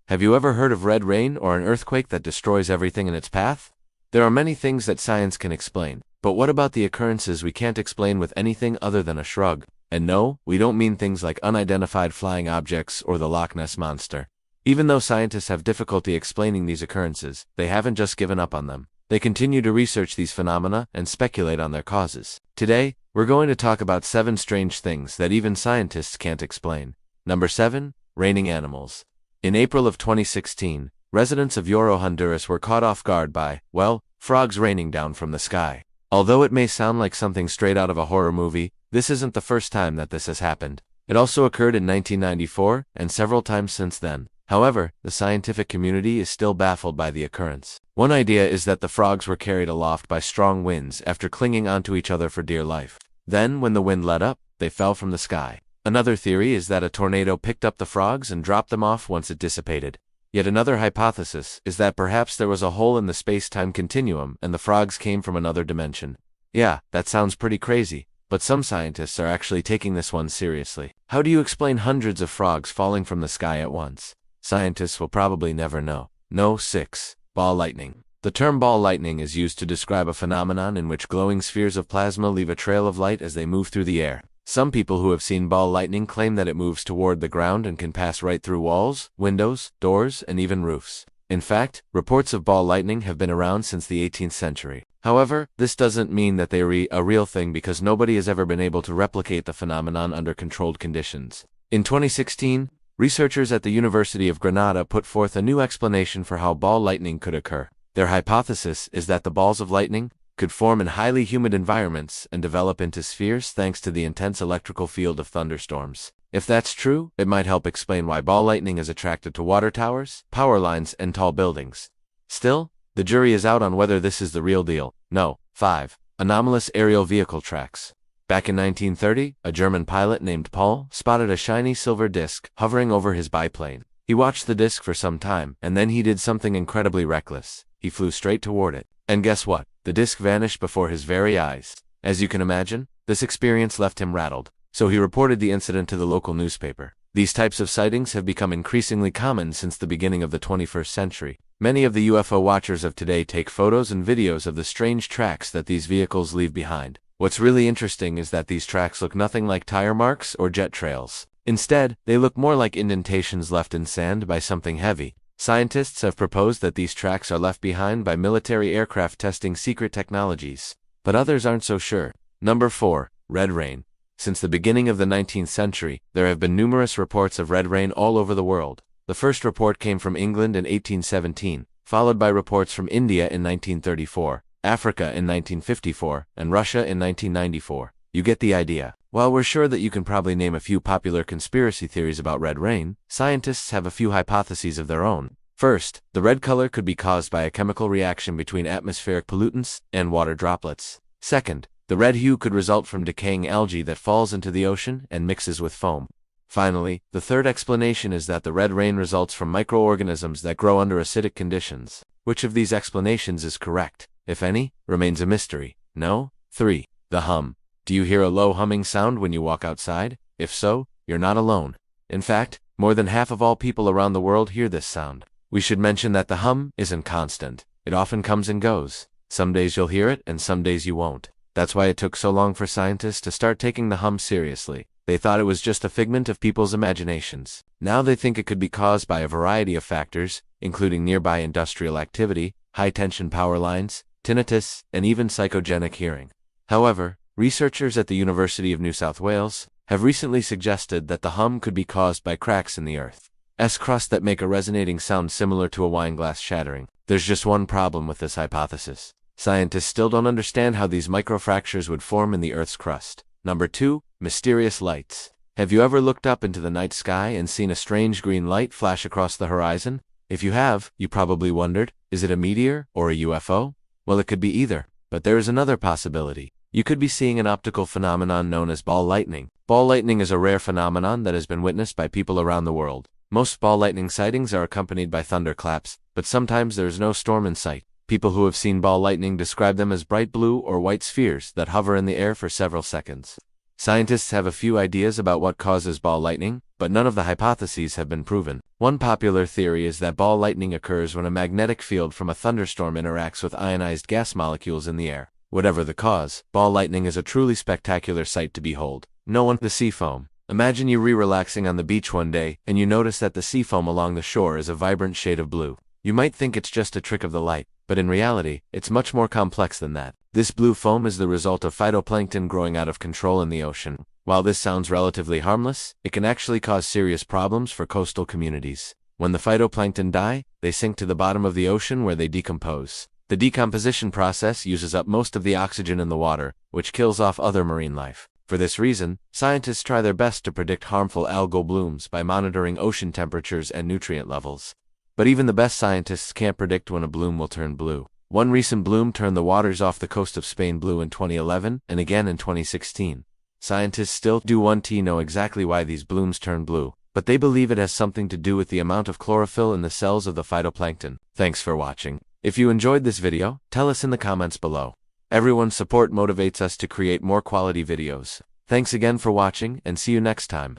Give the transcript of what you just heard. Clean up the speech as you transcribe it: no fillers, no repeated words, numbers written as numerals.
Have you ever heard of red rain or an earthquake that destroys everything in its path? There are many things that science can explain, but what about the occurrences we can't explain with anything other than a shrug? And no, we don't mean things like unidentified flying objects or the Loch Ness Monster. Even though scientists have difficulty explaining these occurrences, they haven't just given up on them. They continue to research these phenomena and speculate on their causes. Today, we're going to talk about 7 strange things that even scientists can't explain. Number 7. Raining animals. In April of 2016, residents of Yoro, Honduras were caught off guard by, well, frogs raining down from the sky. Although it may sound like something straight out of a horror movie, this isn't the first time that this has happened. It also occurred in 1994 and several times since then. However, the scientific community is still baffled by the occurrence. One idea is that the frogs were carried aloft by strong winds after clinging onto each other for dear life. Then, when the wind let up, they fell from the sky. Another theory is that a tornado picked up the frogs and dropped them off once it dissipated. Yet another hypothesis is that perhaps there was a hole in the space-time continuum and the frogs came from another dimension. Yeah, that sounds pretty crazy, but some scientists are actually taking this one seriously. How do you explain hundreds of frogs falling from the sky at once? Scientists will probably never know. No. 6. Ball lightning. The term ball lightning is used to describe a phenomenon in which glowing spheres of plasma leave a trail of light as they move through the air. Some people who have seen ball lightning claim that it moves toward the ground and can pass right through walls, windows, doors, and even roofs. In fact, reports of ball lightning have been around since the 18th century. However, this doesn't mean that they're a real thing because nobody has ever been able to replicate the phenomenon under controlled conditions. In 2016, researchers at the University of Granada put forth a new explanation for how ball lightning could occur. Their hypothesis is that the balls of lightning could form in highly humid environments and develop into spheres thanks to the intense electrical field of thunderstorms. If that's true, it might help explain why ball lightning is attracted to water towers, power lines, and tall buildings. Still, the jury is out on whether this is the real deal. No. 5. Anomalous aerial vehicle tracks. Back in 1930, a German pilot named Paul spotted a shiny silver disc hovering over his biplane. He watched the disc for some time, and then he did something incredibly reckless. He flew straight toward it. And guess what? The disc vanished before his very eyes. As you can imagine, this experience left him rattled, so he reported the incident to the local newspaper. These types of sightings have become increasingly common since the beginning of the 21st century. Many of the UFO watchers of today take photos and videos of the strange tracks that these vehicles leave behind. What's really interesting is that these tracks look nothing like tire marks or jet trails. Instead, they look more like indentations left in sand by something heavy. Scientists have proposed that these tracks are left behind by military aircraft testing secret technologies. But others aren't so sure. Number 4. Red rain. Since the beginning of the 19th century, there have been numerous reports of red rain all over the world. The first report came from England in 1817, followed by reports from India in 1934, Africa in 1954, and Russia in 1994. You get the idea. While we're sure that you can probably name a few popular conspiracy theories about red rain, scientists have a few hypotheses of their own. First, the red color could be caused by a chemical reaction between atmospheric pollutants and water droplets. Second, the red hue could result from decaying algae that falls into the ocean and mixes with foam. Finally, the third explanation is that the red rain results from microorganisms that grow under acidic conditions. Which of these explanations is correct, if any, remains a mystery. No? 3. The hum. Do you hear a low humming sound when you walk outside? If so, you're not alone. In fact, more than half of all people around the world hear this sound. We should mention that the hum isn't constant. It often comes and goes. Some days you'll hear it and some days you won't. That's why it took so long for scientists to start taking the hum seriously. They thought it was just a figment of people's imaginations. Now they think it could be caused by a variety of factors, including nearby industrial activity, high-tension power lines, tinnitus, and even psychogenic hearing. However, researchers at the University of New South Wales have recently suggested that the hum could be caused by cracks in the Earth's crust that make a resonating sound similar to a wine glass shattering. There's just one problem with this hypothesis. Scientists still don't understand how these microfractures would form in the Earth's crust. Number 2. Mysterious lights. Have you ever looked up into the night sky and seen a strange green light flash across the horizon? If you have, you probably wondered, is it a meteor or a UFO? Well, it could be either, but there is another possibility. You could be seeing an optical phenomenon known as ball lightning. Ball lightning is a rare phenomenon that has been witnessed by people around the world. Most ball lightning sightings are accompanied by thunderclaps, but sometimes there is no storm in sight. People who have seen ball lightning describe them as bright blue or white spheres that hover in the air for several seconds. Scientists have a few ideas about what causes ball lightning, but none of the hypotheses have been proven. One popular theory is that ball lightning occurs when a magnetic field from a thunderstorm interacts with ionized gas molecules in the air. Whatever the cause, ball lightning is a truly spectacular sight to behold. The sea foam. Imagine you relaxing on the beach one day, and you notice that the sea foam along the shore is a vibrant shade of blue. You might think it's just a trick of the light, but in reality, it's much more complex than that. This blue foam is the result of phytoplankton growing out of control in the ocean. While this sounds relatively harmless, it can actually cause serious problems for coastal communities. When the phytoplankton die, they sink to the bottom of the ocean where they decompose. The decomposition process uses up most of the oxygen in the water, which kills off other marine life. For this reason, scientists try their best to predict harmful algal blooms by monitoring ocean temperatures and nutrient levels. But even the best scientists can't predict when a bloom will turn blue. One recent bloom turned the waters off the coast of Spain blue in 2011, and again in 2016. Scientists still don't know exactly why these blooms turn blue, but they believe it has something to do with the amount of chlorophyll in the cells of the phytoplankton. Thanks for watching. If you enjoyed this video, tell us in the comments below. Everyone's support motivates us to create more quality videos. Thanks again for watching, and see you next time.